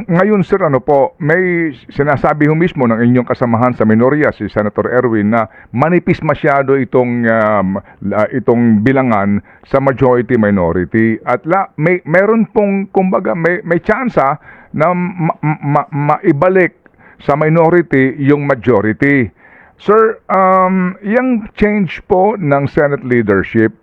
Ngayon sir, ano po, may sinasabi ho mismo ng inyong kasamahan sa minorya, si Senator Erwin, na manipis masyado itong bilangan sa majority minority at meron pong kumbaga may tsansa na maibalik sa minority yung majority. Sir, yung change po ng Senate leadership,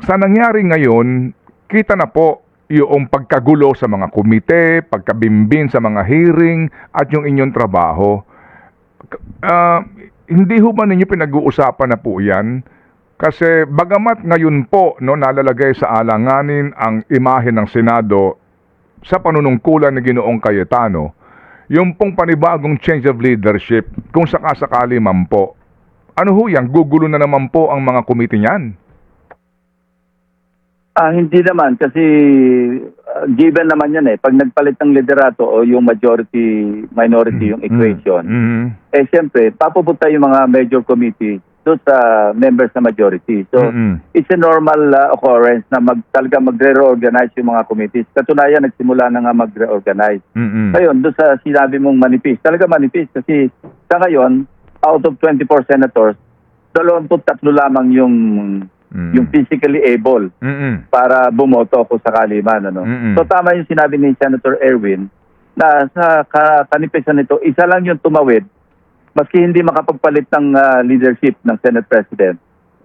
sa nangyari ngayon, kita na po yung pagkagulo sa mga komite, pagkabimbin sa mga hearing, at yung inyong trabaho. Hindi ho ba ninyo pinag-uusapan na po yan? Kasi bagamat ngayon po nalalagay sa alanganin ang imahe ng Senado sa panunungkulan ni Ginoong Cayetano, yung pong panibagong change of leadership, kung sakasakali man po, ano ho yan? Gugulo na naman po ang mga komite niyan? Hindi naman kasi given naman yan eh. Pag nagpalit ng liderato o yung majority-minority yung equation, siyempre, papupunta yung mga major committee doon sa members na majority. So, it's a normal occurrence na talaga magre-reorganize yung mga committees. Katunayan, nagsimula na nga magre-organize. Ngayon, doon sa sinabi mong manipis, talaga manipis kasi sa ngayon, out of 24 senators, 23 lamang yung physically able para bumoto kung sakali man. So tama yung sinabi ni Senator Erwin na sa kanipisan nito, isa lang yung tumawid maski hindi makapagpalit ng leadership ng Senate President.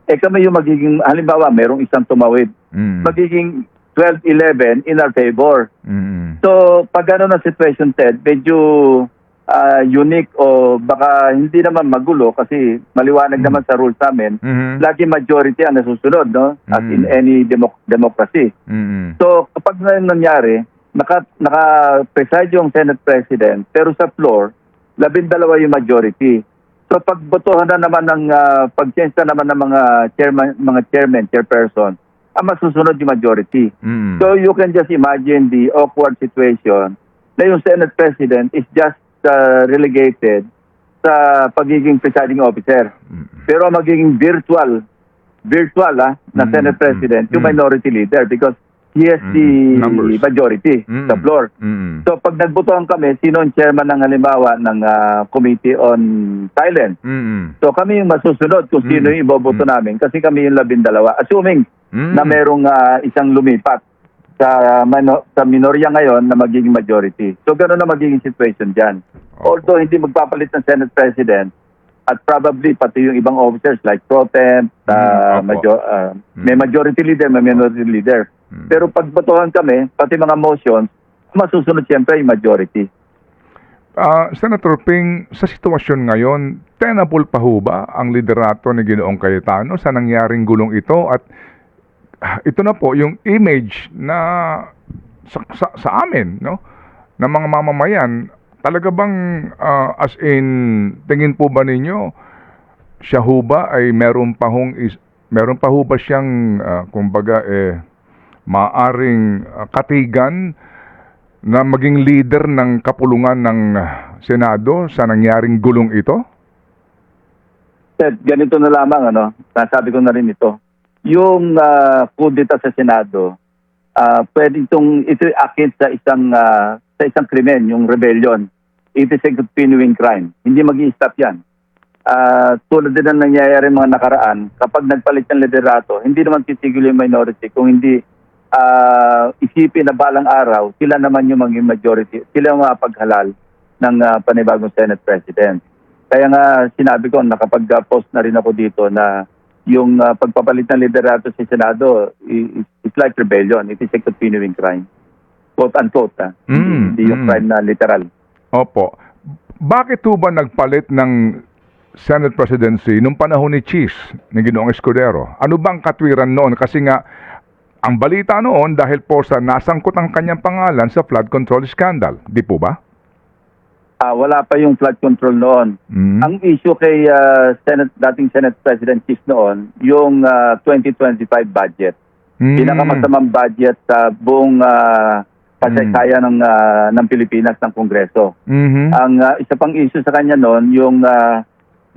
Kami yung magiging, halimbawa, merong isang tumawid. Magiging 12-11 in our favor. So pag gano'n ang situation, Ted, medyo unique o baka hindi naman magulo kasi maliwanag naman sa rules namin, lagi majority ang nasusunod, no? As in any democracy. So kapag nangyari, naka-preside yung Senate President, pero sa floor, 12 yung majority. So pagbotohan na naman ng pag-change na naman ng mga chairman, chairperson, ang masusunod yung majority. So you can just imagine the awkward situation na yung Senate President is just relegated sa pagiging presiding officer. Pero magiging virtual na Senate President, yung minority leader because he has the majority sa floor. So pag nagbotohan kami, sino ang chairman ng halimbawa ng Committee on Silence? So kami yung masusunod kung sino yung iboboto namin kasi kami yung 12. Assuming na merong isang lumipat sa minorya ngayon na magiging majority. So gano'n na magiging situation dyan. Although hindi magpapalit ng Senate President at probably pati yung ibang officers like Pro Temp, may majority leader, may minority leader. Pero pag botohan kami, pati mga motions, masusunod siyempre yung majority. Senator Ping, sa sitwasyon ngayon, tenable pa ho ba ang liderato ni Ginoong Cayetano sa nangyaring gulong ito at ito na po yung image na sa amin, no, ng mga mamamayan, talaga bang as in tingin po ba ninyo siya ho ba ay meron pa ho ba siyang kumbaga maaring katigan na maging leader ng kapulungan ng Senado sa nangyaring gulong ito? Ted, ganito na lamang, nasabi ko na rin ito. Yung kudeta sa Senado, pwede itong ito-akit sa isang krimen, yung rebellion. It is a continuing crime. Hindi mag-i-stop yan. Tulad din ang nangyayari mga nakaraan, kapag nagpalit ng liderato, hindi naman titigil yung minority. Kung hindi isipin na balang araw, sila naman yung maging majority. Sila yung mapaghalal ng panibagong Senate President. Kaya nga sinabi ko, nakapag-post na rin ako dito na yung pagpapalit ng liderato sa Senado, it's like rebellion. It is a continuing crime. Quote-unquote. Hindi yung crime na literal. Opo. Bakit ho ba nagpalit ng Senate presidency nung panahon ni Cheese, ni Ginoong Escudero? Ano bang katwiran noon? Kasi nga, ang balita noon dahil po sa nasangkot ang kanyang pangalan sa flood control scandal. Di po ba? Wala pa yung flood control noon. Ang issue kay dating Senate President Cheese noon, yung 2025 budget. Pinakamasamang budget sa buong kasaysayan ng Pilipinas ng Kongreso. Ang isa pang issue sa kanya noon,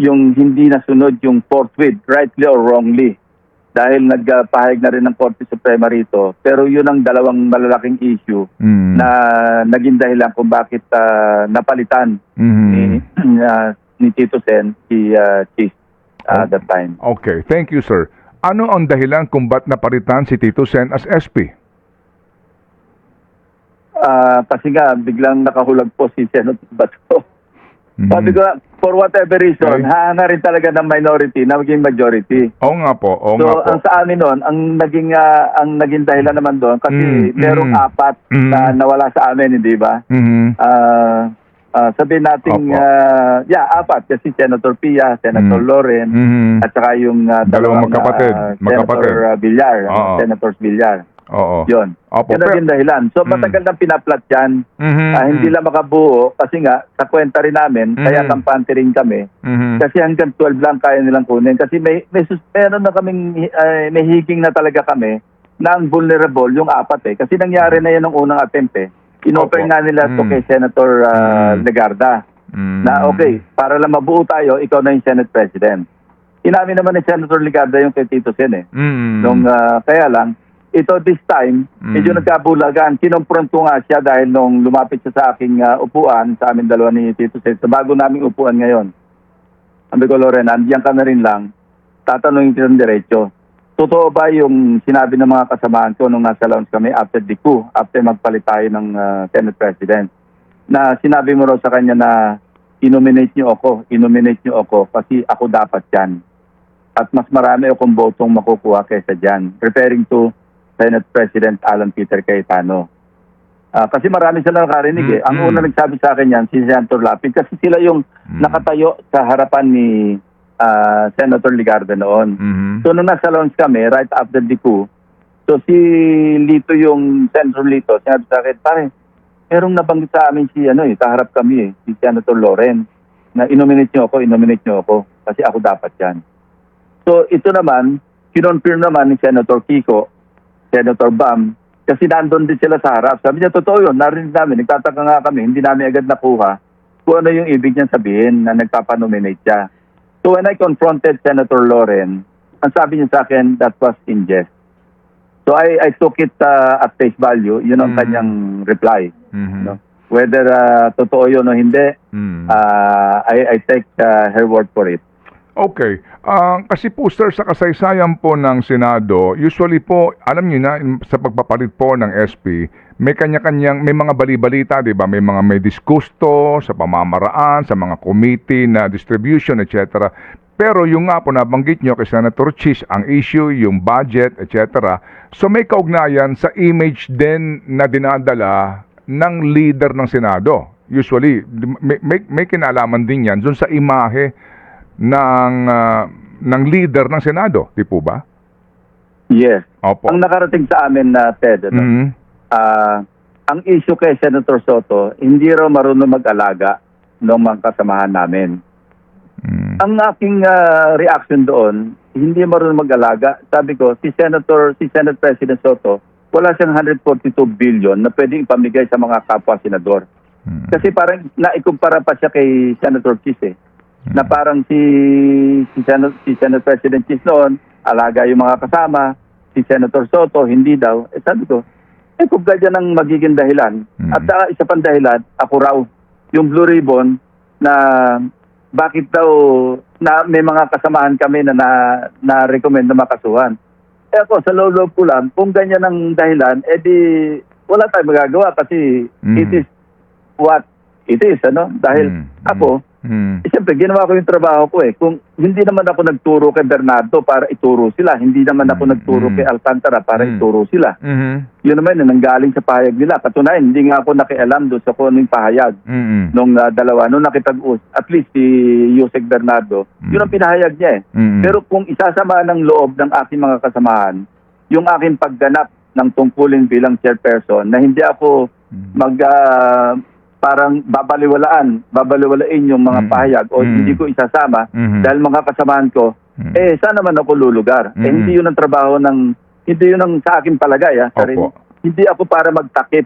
yung hindi nasunod yung forthwith, rightly or wrongly, dahil nagpahayag na rin ng Korte Suprema rito. Pero yun ang dalawang malalaking issue na naging dahilan kung bakit napalitan ni Tito Sen si Cheese that time. Okay, thank you, sir. Ano ang dahilan kung ba't napalitan si Tito Sen as SP? Kasi nga, biglang nakahulag po si Senator Bato. Sabi ko, for whatever reason, hahanga rin talaga ng minority na maging majority. Oo nga po, oo So, nga po. ang sa amin nun, ang naging dahilan naman doon, kasi merong apat na nawala sa amin, hindi ba? Sabihin natin, apat. Kasi Senator Pia, Senator Loren, at saka yung Dalawang dalawang magkapatid. Senator Villar, Senators Villar. Oo. Yun. Opo, Yun ang yung dahilan. So, matagal nang pinaplat yan. Hindi lang makabuo kasi nga, sa kwenta rin namin, kaya kampante rin kami. Kasi hanggang 12 lang kaya nilang kunin. Kasi meron na kaming, may higing na talaga kami na ang vulnerable yung apat eh. Kasi nangyari na yan ng unang attempt eh. Inopen nga nila to kay Senator Legarda. Na okay, para lang mabuo tayo, ikaw na yung Senate President. Inamin naman ni Senator Legarda yung kay Tito Sen eh. Kaya lang, ito this time, medyo nagkabulagan. Kinompronto nga siya dahil nung lumapit siya sa aking upuan, sa amin dalawa ni Tito Sen, sa bago naming upuan ngayon. Sabi ko, Loren, andiyan ka na rin lang, tatanungin kita ng diretso. Totoo ba yung sinabi ng mga kasamahan ko nung nasa lounge kami after the coup, after magpalit tayo ng Senate President, na sinabi mo raw sa kanya na inominate niyo ako kasi ako dapat yan. At mas marami akong botong makukuha kaysa dyan. Referring to Senate President Alan Peter Cayetano. Kasi marami sila nakarinig eh. Ang una nagsabi sa akin yan, si Senator Lapid, kasi sila yung nakatayo sa harapan ni Senator Legarda noon. So nung nasa launch kami, right after the coup, so si Lito, yung Senator Lito, sinabi sa akin, pare, merong nabanggit sa amin si kaharap kami si Senator Loren, na inominate niyo ako, kasi ako dapat yan. So ito naman, kinonfirm naman ni Senator Kiko, Senator Bam, kasi nandun din sila sa harap. Sabi niya, totoo yun, narinig namin, nagtataka nga kami, hindi namin agad nakuha kung ano yung ibig niya sabihin na nagpapanominate siya. So when I confronted Senator Loren, ang sabi niya sa akin, that was in jest. So I took it at face value, yun ang kanyang reply. No? Whether totoo yun o hindi, I take her word for it. Okay. Kasi po sir, sa kasaysayan po ng Senado, usually po, alam niyo na, sa pagpapalit po ng SP, may kanya-kanyang, may mga bali-balita, di ba? May diskusto sa pamamaraan, sa mga committee na distribution, etc. Pero yung nga po nabanggit nyo kay Senator Cheese, ang issue, yung budget, etc. So may kaugnayan sa image din na dinadala ng leader ng Senado. Usually, may kinalaman din yan dun sa imahe ng leader ng Senado, di po ba? Yes. Opo. Ang nakarating sa amin na Ted, ang issue kay Senator Soto, hindi raw marunong mag-alaga ng mga kasamahan namin. Ang aking reaction doon, hindi marunong mag-alaga. Sabi ko, si Senate President Soto, wala siyang 142 billion na pwedeng ipamigay sa mga kapwa senador. Kasi parang naikumpara pa siya kay Senator Cheese na parang si Senate President Cheese noon, alaga yung mga kasama, si Senator Soto, hindi daw. Sabi ko, kung ganyan ang magiging dahilan. At isa pang dahilan, ako raw, yung Blue Ribbon, na bakit daw na may mga kasamahan kami na recommend na makasuhan. Ako, sa loob ko lang, kung ganyan ang dahilan, edi wala tayong magagawa kasi it is what it is, Dahil ako, siyempre, ginawa ko yung trabaho ko Kung hindi naman ako nagturo kay Bernardo para ituro sila, hindi naman ako nagturo kay Alcantara para ituro sila. Yun naman, nanggaling sa pahayag nila. Katunayan, hindi nga ako nakialam doon sa kung anong pahayag nung dalawa. Nung at least si Yusek Bernardo, yun ang pinahayag niya Pero kung isasama ng loob ng aking mga kasamahan, yung aking pagganap ng tungkulin bilang chairperson, na hindi ako parang babaliwalain yung mga pahayag o hindi ko isasama dahil mga kasamahan ko, saan naman ako lulugar? Hindi yun ang trabaho hindi yun ang sa akin palagay. Hindi ako para magtakip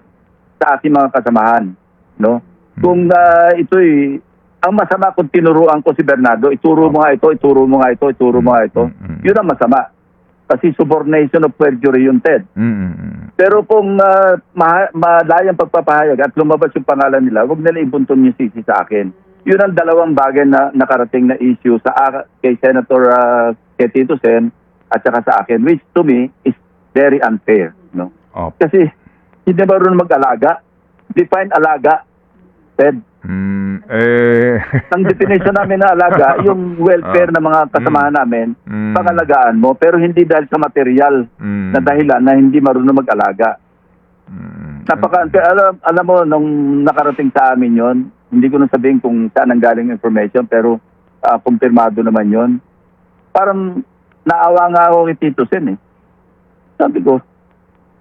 sa aking mga kasamahan. No? Kung ang masama kung tinuruan ko si Bernardo, ituro mo nga ito, ituro mo nga ito, ituro mo nga ito, yun ang masama. Kasi subornation of perjury yun, Ted. Pero kung malayang pagpapahayag at lumabas yung pangalan nila, huwag nila ibuntun yung sisi sa akin. Yun ang dalawang bagay na nakarating na issue kay Senator kay Tito Sen at saka sa akin, which to me is very unfair. No? Kasi hindi marunong mag-alaga. Define alaga, Ted. Ang definition namin na alaga, yung welfare ng mga kasamahan namin, pangalagaan mo, pero hindi dahil sa material na dahilan na hindi marunong mag-alaga. Alam mo, nung nakarating sa amin yon, hindi ko na sabihin kung saan ang galing information, pero kumpirmado naman yon. Parang naawa nga ako kay Tito Sen eh. Sabi ko,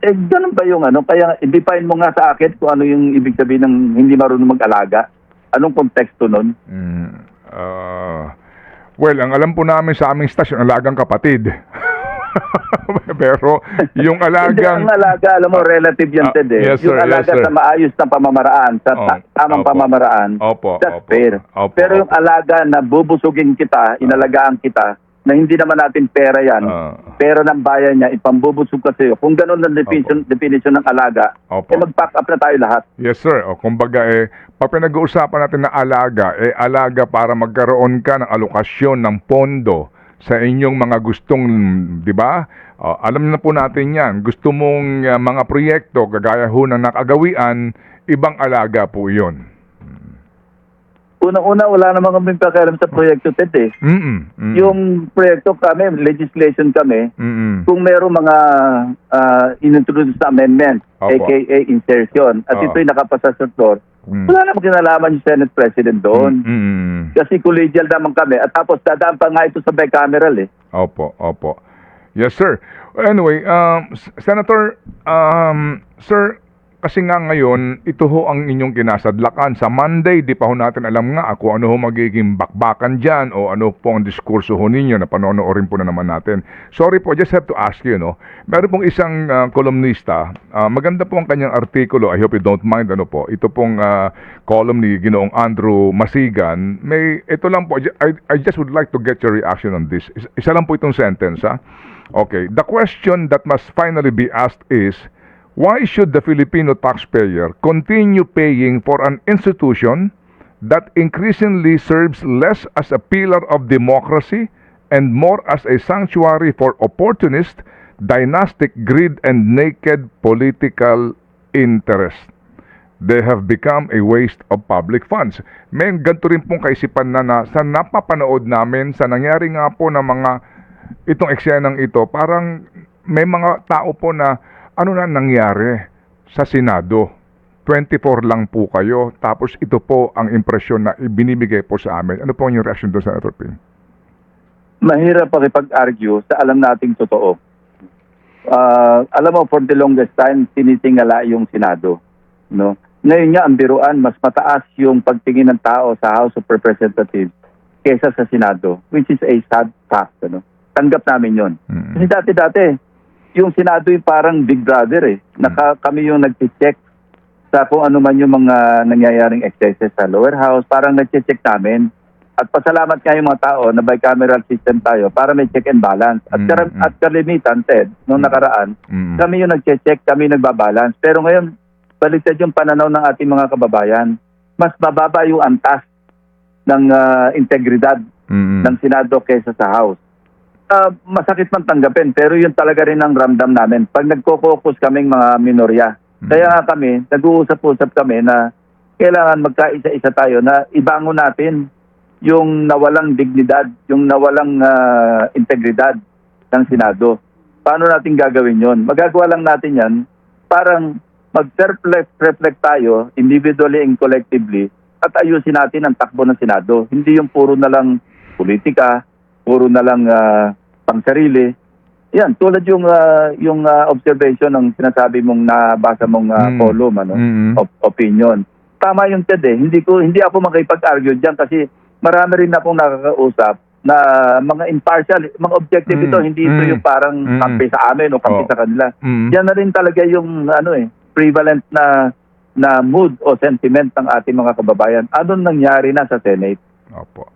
ganun ba yung ano? Kaya i-define mo nga sa akin kung ano yung ibig sabihin ng hindi marunong mag-alaga. Anong konteksto nun? Well, ang alam po namin sa aming stasyon, alagang kapatid. Pero yung alagang... Hindi, ang alaga, alam mo, relative yan, Ted eh. Yes, sir, yung alaga sa maayos na pamamaraan, sa tamang pamamaraan, that's fair. Pero yung alaga na bubusugin kita, inalagaan kita, na hindi naman natin pera yan, pera ng bayan niya, ipambubusog kasi. Kung ganun ang definition ng alaga, mag-pack up na tayo lahat. Yes, sir. Kumbaga, pag pinag-uusapan natin na alaga, alaga para magkaroon ka ng alokasyon ng pondo sa inyong mga gustong, di ba? Alam na po natin yan. Gusto mong mga proyekto, kagaya ho ng nakagawian, ibang alaga po yun. Unang-una, wala namang kami pakialam sa proyekto, Ted eh. Yung proyekto kami, legislation kami, kung merong mga inintroduce na amendment, aka insertion, at ito'y nakapasa sa floor, wala namang kinalaman yung Senate President doon. Kasi collegial naman kami. At tapos, dadaan pa nga ito sa bicameral eh. Opo. Yes, sir. Anyway, Senator, sir, kasi nga ngayon, ito ho ang inyong kinasadlakan. Sa Monday, di pa ho natin alam nga kung ano ho magiging bakbakan dyan o ano po ang diskurso ho ninyo na panonoorin po na naman natin. Sorry po, just have to ask you, no? Meron pong isang kolumnista, maganda po ang kanyang artikulo, I hope you don't mind, ano po, ito pong column ni Ginoong Andrew Masigan. Ito lang po, I just would like to get your reaction on this. Isa lang po itong sentence, ha? Okay, the question that must finally be asked is, why should the Filipino taxpayer continue paying for an institution that increasingly serves less as a pillar of democracy and more as a sanctuary for opportunist, dynastic greed and naked political interest? They have become a waste of public funds. May ganito rin pong kaisipan na sa napapanood namin, sa nangyari nga po ng mga itong eksenang ito, parang may mga tao po na ano na nangyari sa Senado? 24 lang po kayo, tapos ito po ang impresyon na ibinibigay po sa amin. Ano po ang yung reaction doon, Senator Ping? Mahirap pakipag-argue sa alam nating totoo. Alam mo, for the longest time, tinitingala yung Senado. No? Ngayon nga, ang biruan, mas mataas yung pagtingin ng tao sa House of Representatives kesa sa Senado, which is a sad fact. Ano? Tanggap namin yon. Kasi dati-dati, yung Senado yung parang big brother eh. Kami yung nag-check sa kung ano man yung mga nangyayaring excesses sa lower house. Parang nag-check namin. At pasalamat nga yung mga tao na bicameral system tayo para may check and balance. At kalimitan, Ted, nung nakaraan, kami yung nag-check, kami nagbabalance. Pero ngayon, baliktad yung pananaw ng ating mga kababayan. Mas mababa yung antas ng integridad ng Senado kaysa sa House. Masakit man tanggapin, pero yun talaga rin ang ramdam namin. Pag nagko-focus kaming mga minorya. Kaya nga kami, nag-uusap-usap kami na kailangan magkaisa-isa tayo na ibangon natin yung nawalang dignidad, yung nawalang integridad ng Senado. Paano natin gagawin yun? Magagawa lang natin yan, parang mag-reflect tayo individually and collectively at ayusin natin ang takbo ng Senado. Hindi yung puro na lang politika, puro na lang pangsarili. Yan, tulad yung observation ng sinasabi mong nabasa mong column, opinion. Tama yung Ted eh. Hindi ako makipag-argue diyan kasi marami rin akong nakakausap na mga impartial, mga objective ito, hindi ito yung parang kampi sa amin o kampi sa kanila. Yan na rin talaga yung prevalent na mood o sentiment ng ating mga kababayan. Anong nangyari na sa Senate? Opo.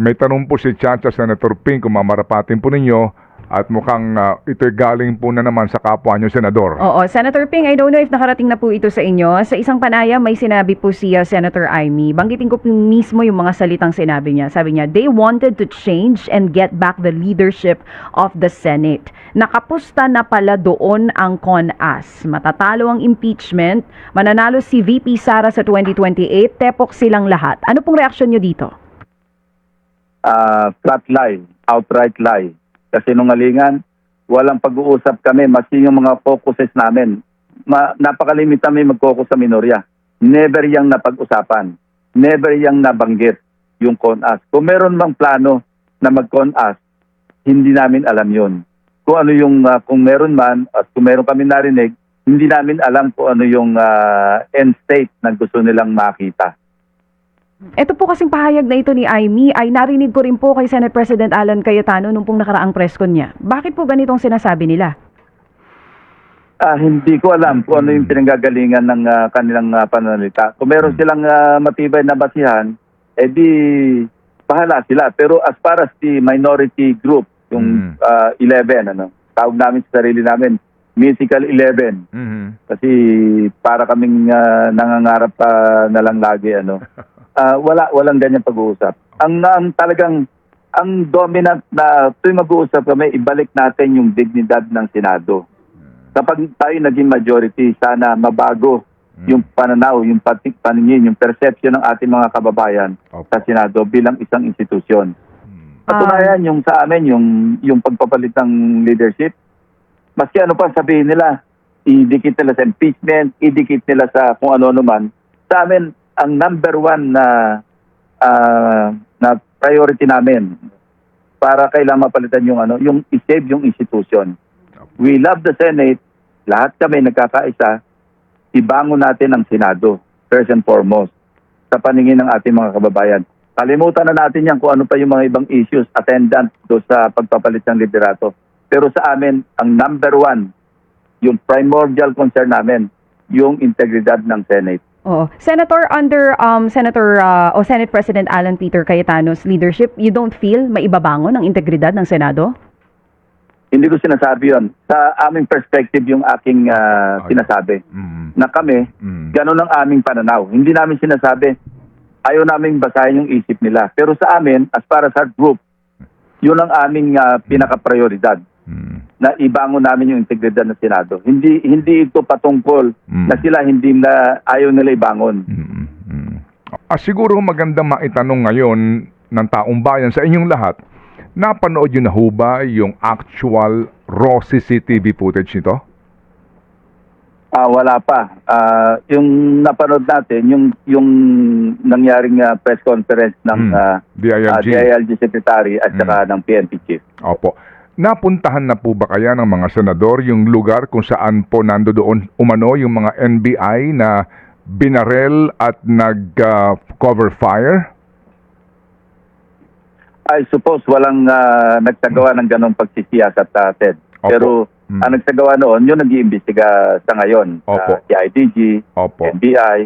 May tanong po si Chacha, Senator Ping, kung mamarapatin po ninyo, at mukhang ito'y galing po na naman sa kapwa niyo, Senador. Oo, Senator Ping, I don't know if nakarating na po ito sa inyo. Sa isang panayam, may sinabi po si Senator Amy. Banggitin ko po mismo yung mga salitang sinabi niya. Sabi niya, they wanted to change and get back the leadership of the Senate. Nakapusta na pala doon ang CONAS. Matatalo ang impeachment, mananalo si VP Sara sa 2028, tepok silang lahat. Ano pong reaksyon niyo dito? Flat lie, outright lie. Kasi nungalingan, walang pag-uusap kami, maski yung mga focuses namin. Napakalimit kami mag-focus sa minorya. Never yang napag-usapan. Never yang nabanggit yung CONAS. Kung meron mang plano na mag-CONAS, hindi namin alam yon. Kung ano yung, kung meron man, at kung meron kami narinig, hindi namin alam kung ano yung end state na gusto nilang makita. Ito po kasing pahayag na ito ni Amy ay narinig ko rin po kay Senate President Alan Cayetano nung pong nakaraang presscon niya. Bakit po ganitong sinasabi nila? Hindi ko alam kung ano yung pinanggagalingan ng kanilang pananalita. Kung meron silang matibay na basihan, di bahala sila. Pero as far as the minority group, yung 11, tawag namin sa sarili namin, Mythical 11. Kasi para kaming nangangarap na lang lagi, walang ganyan pag-uusap. Ang talagang ang dominant na tuwing mag-uusap kami, ibalik natin yung dignidad ng Senado. Kapag tayo naging majority, sana mabago yung pananaw, yung paningin, yung perception ng ating mga kababayan sa Senado bilang isang institusyon. Patunayan yung sa amin, yung pagpapalit ng leadership, maski ano pa sabihin nila, idikit nila sa impeachment, idikit nila sa kung ano-ano man, sa amin, ang number one na priority namin para kailangan mapalitan yung i-save yung institution. We love the Senate, lahat kami nagkakaisa, ibangon natin ang Senado, first and foremost, sa paningin ng ating mga kababayan. Kalimutan na natin yan kung ano pa yung mga ibang issues, attendant do sa pagpapalit ng liderato. Pero sa amin, ang number one, yung primordial concern namin, yung integridad ng Senate. Oo. Senator, under Senate President Alan Peter Cayetano's leadership, you don't feel maibabangon ang integridad ng Senado? Hindi ko sinasabi yon. Sa aming perspective yung aking sinasabi. Na kami, ganun ang aming pananaw. Hindi namin sinasabi, ayaw namin basahin yung isip nila. Pero sa amin, as far as our group, yun ang aming pinaka-prioridad. Na ibangon namin yung integridad ng Senado. Hindi ito patungkol na sila hindi na ayaw nila ibangon. Siguro maganda maitanong ngayon ng taong bayan sa inyong lahat, napanood yun na ho ba yung actual raw CCTV footage nito? Wala pa. Yung napanood natin, yung nangyaring press conference ng DILG Secretary at saka ng PNP Chief. Opo. Napuntahan na po ba kaya ng mga senador yung lugar kung saan po nandoon umano yung mga NBI na binarel at nag-cover fire? I suppose walang nagtagawa ng ganong pagsisiyasat, Ted. Opo. Pero ang nagtagawa noon, yung nag-iimbestiga sa ngayon. CIDG, NBI.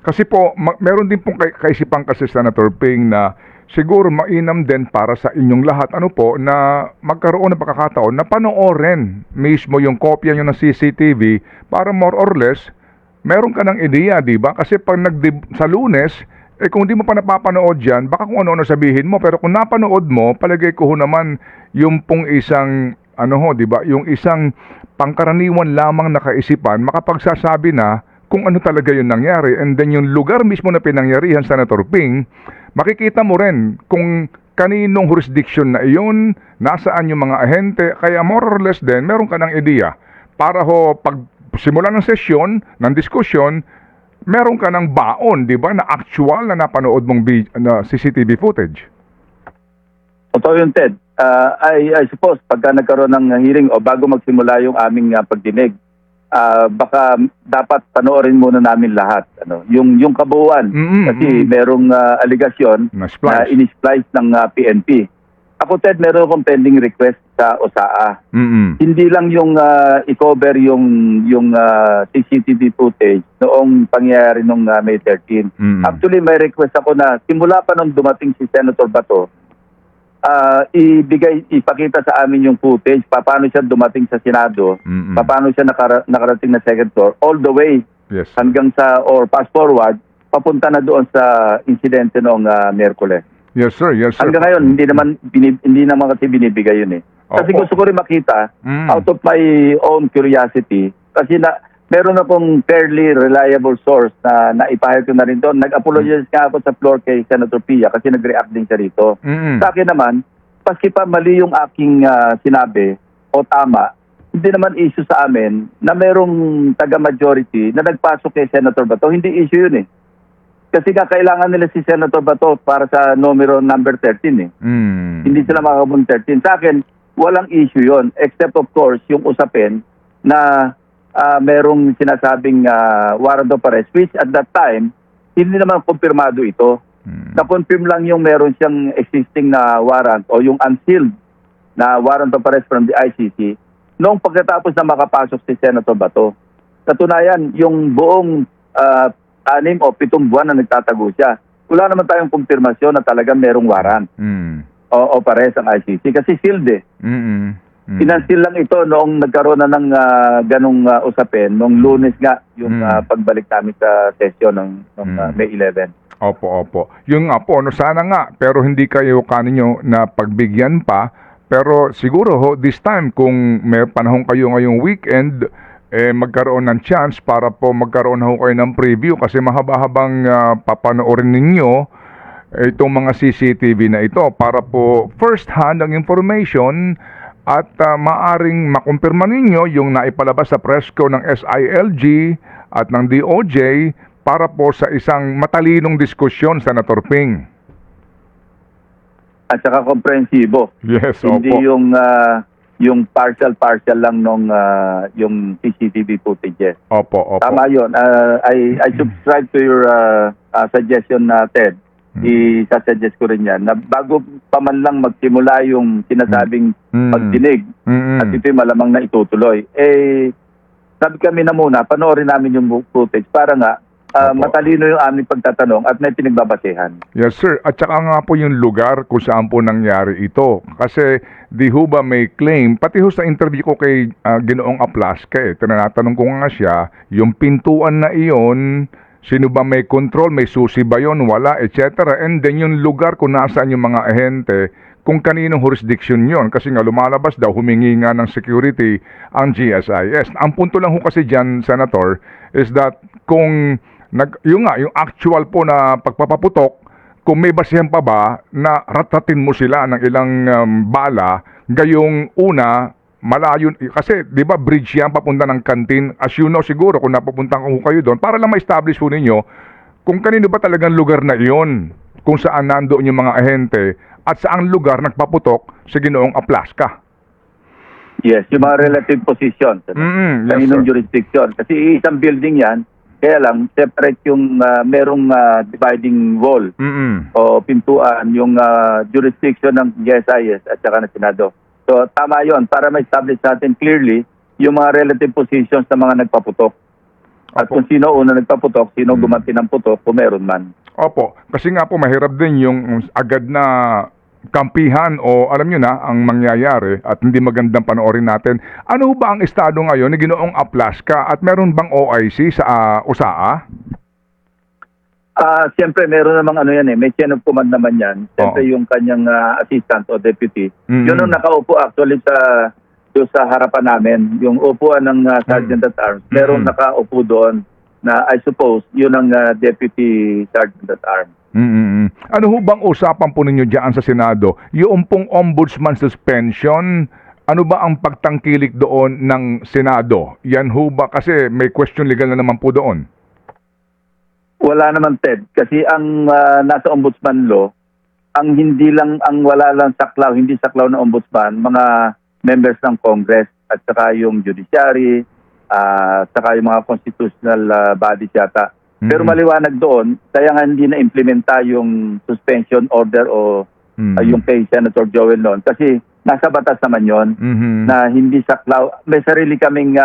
Kasi po, meron din pong kaisipan kasi Senator Ping na siguro mainam din para sa inyong lahat na magkaroon ng pagkakataon na panoorin mismo yung kopya nyo ng CCTV para more or less meron ka ng ideya, di ba? Kasi pag sa Lunes, kung di mo pa napapanood yan, baka kung ano-ano sabihin mo, pero kung napanood mo, palagay ko naman yung pong isang di ba? Yung isang pangkaraniwan lamang na kaisipan makapagsasabi na kung ano talaga yung nangyari, and then yung lugar mismo na pinangyarihan, Senator Ping, makikita mo rin kung kaninong jurisdiction na iyon, nasaan yung mga ahente, kaya more or less din, meron ka ng ideya para pag simula ng sesyon, ng diskusyon, meron ka ng baon, di ba, na actual na napanood mong CCTV footage. Totoo yun, Ted. I suppose, pagka nagkaroon ng hearing o bago magsimula yung aming pagdinig, baka dapat panoorin muna namin lahat yung kabuuan kasi merong aligasyon na in-splice ng PNP. Ako, Ted, meron akong pending request sa OSAA. Hindi lang yung i-cover yung CCTV footage noong pangyayari nung May 13. Actually, may request ako na simula pa nung dumating si Senator Bato, ipakita sa amin yung footage, paano siya dumating sa Senado, paano siya nakarating na second floor, all the way Yes. hanggang sa, or fast forward, papunta na doon sa insidente noong Miyerkules. Yes, sir. Yes, sir. Hanggang ngayon, hindi naman kasi binibigay yun eh. Kasi Opo. gusto ko rin makita, Mm. out of my own curiosity, kasi meron na pong fairly reliable source na naipahayag ko na rin doon. Nag-apologize nga ako sa floor kay Senator Pia kasi nag-react din siya rito. Sa akin naman, paski pa mali yung aking sinabi o tama, hindi naman issue sa amin na merong taga-majority na nagpasok kay Senator Bato. Hindi issue yun eh. Kasi nga kailangan nila si Senator Bato para sa number 13 eh. Hindi sila makakabun 13. Sa akin, walang issue yon, except of course yung usapin na merong sinasabing warrant of arrest, which at that time, hindi naman kumpirmado ito. Na-confirm lang yung meron siyang existing na warrant o yung unsealed na warrant of arrest from the ICC noong pagkatapos na makapasok si Senator Bato. Katunayan, yung buong 6 o 7 buwan na nagtatago siya, wala naman tayong kumpirmasyon na talagang merong warrant o arrest ang ICC kasi sealed eh. Pinansil lang ito noong nagkaroon na ng ganong usapin, noong Lunes nga, yung pagbalik namin sa session ng May 11. Opo. Yung nga po, sana nga, pero hindi kayo kaninyo na pagbigyan pa. Pero siguro ho, this time, kung may panahon kayo ngayong weekend, magkaroon ng chance para po magkaroon ho kayo ng preview kasi mahaba-habang papanoorin ninyo itong mga CCTV na ito para po first hand ang information at maaring makumpirma ninyo yung naipalabas sa presko ng SILG at ng DOJ para po sa isang matalinong diskusyon, Senator Ping. At saka komprehensibo. Yes, Hindi opo. yung partial lang nung yung CCTV footage. Opo. Tama yun. I subscribe to your suggestion na Ted. Isasuggest ko rin yan na bago pa man lang magsimula yung sinasabing pagdinig at ito'y malamang na itutuloy. Sabi kami na muna, panoorin namin yung footage para nga matalino yung aming pagtatanong at may pinagbabasehan. Yes, sir. At saka nga po yung lugar kung saan po nangyari ito. Kasi di ho ba may claim, pati ho sa interview ko kay Ginoong Aplasca, tinatanong ko nga siya, yung pintuan na iyon, sino ba may control, may susi ba yun, wala, etc. And then yung lugar kung nasaan yung mga ahente, kung kaninong jurisdiction yon. Kasi nga lumalabas daw, humingi nga ng security ang GSIS. Ang punto lang ho kasi dyan, Senator, is that kung yung actual po na pagpapaputok, kung may basihan pa ba na ratatin mo sila ng ilang bala, gayong una, malayo, kasi di ba bridge yan papunta ng kantin, as you know siguro kung napupunta ko kayo doon, para lang ma-establish po ninyo kung kanino ba talagang lugar na iyon, kung saan nandoon yung mga ahente at saang lugar nagpaputok si Ginoong Aplasca. Yes, yung mga relative positions. Yes, Kaninong sir. jurisdiction. Kasi isang building yan, kaya lang separate yung merong dividing wall o pintuan, yung jurisdiction ng GSIS at saka ng Senado. So tama yon para ma-establish natin clearly yung mga relative positions ng mga nagpaputok. At kung sino una nagpaputok, sino gumanti ng putok, kung meron man. Opo, kasi nga po mahirap din yung agad na kampihan o alam nyo na ang mangyayari at hindi magandang panoorin natin. Ano ba ang estado ngayon ni Ginoong Aplasca at meron bang OIC sa USAA? Siyempre meron namang may chain of command naman yan. Siyempre yung kanyang assistant o deputy. Yun ang nakaupo actually sa harapan namin, yung upuan ng Sergeant at Arms. Meron nakaupo doon na I suppose yun ang Deputy Sergeant at Arms. Ano ho bang usapan po ninyo diyan sa Senado? Yung pong ombudsman suspension, ano ba ang pagtangkilik doon ng Senado? Yan ho ba? Kasi may question legal na naman po doon. Wala naman, Ted. Kasi ang nasa ombudsman law, ang wala lang saklaw, hindi saklaw na ombudsman, mga members ng Congress at saka yung judiciary, at saka yung mga constitutional bodies yata. Pero maliwanag doon, kaya nga hindi na-implementa yung suspension order o yung kay Senator Joel noon. Kasi nasa batas naman yon na hindi saklaw. May sarili kaming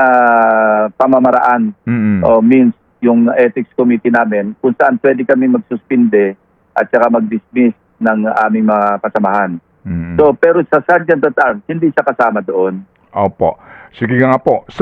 pamamaraan o means yung ethics committee namin kung saan pwede kami magsuspinde at saka mag-dismiss ng aming mga kasamahan. Mm. So, pero sa Sergeant at Arms, hindi siya kasama doon. Opo. Sige nga po. So,